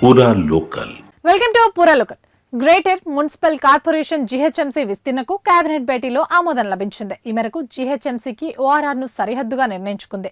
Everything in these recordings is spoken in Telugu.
పూరా local. Welcome to Poora local. Greater Municipal Corporation GHMC విస్తీర్ణకు కేబినెట్ భేటీలో ఆమోదం లభించింది. ఈ మేరకు జీహెచ్ఎంసీకి ఓఆర్ఆర్ ను సరిహద్దుగా నిర్ణయించుకుంది.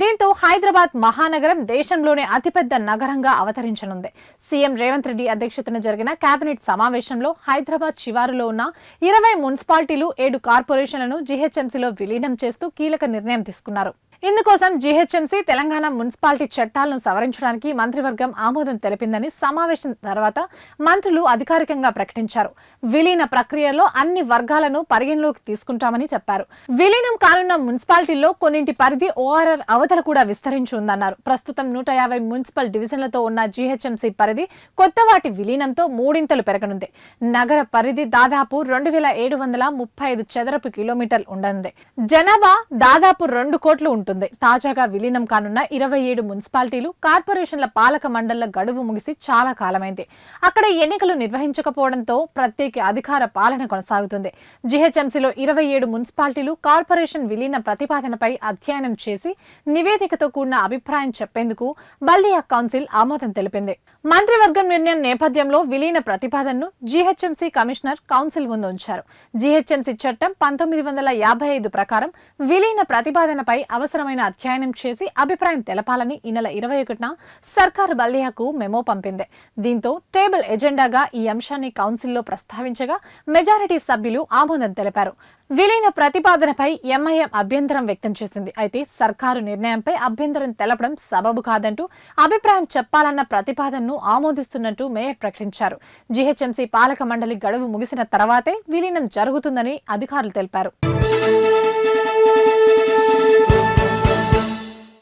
దీంతో హైదరాబాద్ మహానగరం దేశంలోనే అతిపెద్ద నగరంగా అవతరించనుంది. సీఎం రేవంత్ రెడ్డి అధ్యక్షతన జరిగిన కేబినెట్ సమావేశంలో హైదరాబాద్ శివారులో ఉన్న 20 మున్సిపాలిటీలు 7 కార్పొరేషన్లను జీహెచ్ఎంసీలో విలీనం చేస్తూ కీలక నిర్ణయం తీసుకున్నారు. ఇందుకోసం జీహెచ్ఎంసీ తెలంగాణ మున్సిపాలిటీ చట్టాలను సవరించడానికి మంత్రివర్గం ఆమోదం తెలిపిందని సమావేశం తర్వాత మంత్రులు అధికారికంగా ప్రకటించారు. విలీన ప్రక్రియలో అన్ని వర్గాలను పరిగణలోకి తీసుకుంటామని చెప్పారు. విలీనం కానున్న మున్సిపాలిటీల్లో కొన్నింటి పరిధి ఓఆర్ఆర్ అవతల కూడా విస్తరించి ఉందన్నారు. ప్రస్తుతం 150 మున్సిపల్ డివిజన్లతో ఉన్న జీహెచ్ఎంసీ పరిధి కొత్త వాటి విలీనంతో మూడింతలు పెరగనుంది. నగర పరిధి దాదాపు 2735 చదరపు కిలోమీటర్లు ఉండనుంది. జనాభా దాదాపు 2 కోట్లు ఉంటుంది. తాజాగా విలీనం కానున్న 27 మున్సిపాలిటీలు కార్పొరేషన్ల పాలక మండళ్ల గడువు ముగిసి చాలా కాలమైంది. అక్కడ ఎన్నికలు నిర్వహించకపోవడంతో ప్రత్యేక అధికార పాలన కొనసాగుతుంది. జీహెచ్ఎంసీలో 27 మున్సిపాలిటీలు కార్పొరేషన్ విలీన ప్రతిపాదనపై అధ్యయనం చేసి నివేదికతో కూడిన అభిప్రాయం చెప్పేందుకు బల్దియా కౌన్సిల్ ఆమోదం తెలిపింది. మంత్రివర్గం నిర్ణయం నేపథ్యంలో విలీన ప్రతిపాదనను జీహెచ్ఎంసీ కమిషనర్ కౌన్సిల్ ముందు ఉంచారు. జీహెచ్ఎంసీ చట్టం 1955 ప్రకారం విలీన ప్రతిపాదనపై అవసరమైన అధ్యయనం చేసి అభిప్రాయం తెలపాలని ఈ నెల 21న సర్కారు బల్దియాకు మెమో పంపింది. దీంతో టేబుల్ ఎజెండాగా ఈ అంశాన్ని కౌన్సిల్లో ప్రస్తావించగా మెజారిటీ సభ్యులు ఆమోదం తెలిపారు. విలీన ప్రతిపాదనపై ఎంఐఎం అభ్యంతరం వ్యక్తం చేసింది. అయితే సర్కారు నిర్ణయంపై అభ్యంతరం తెలపడం సబబు కాదంటూ అభిప్రాయం చెప్పాలన్న ప్రతిపాదనను ఆమోదిస్తున్నట్టు మేయర్ ప్రకటించారు. జీహెచ్ఎంసీ పాలక మండలి గడువు ముగిసిన తర్వాతే విలీనం జరుగుతుందని అధికారులు తెలిపారు.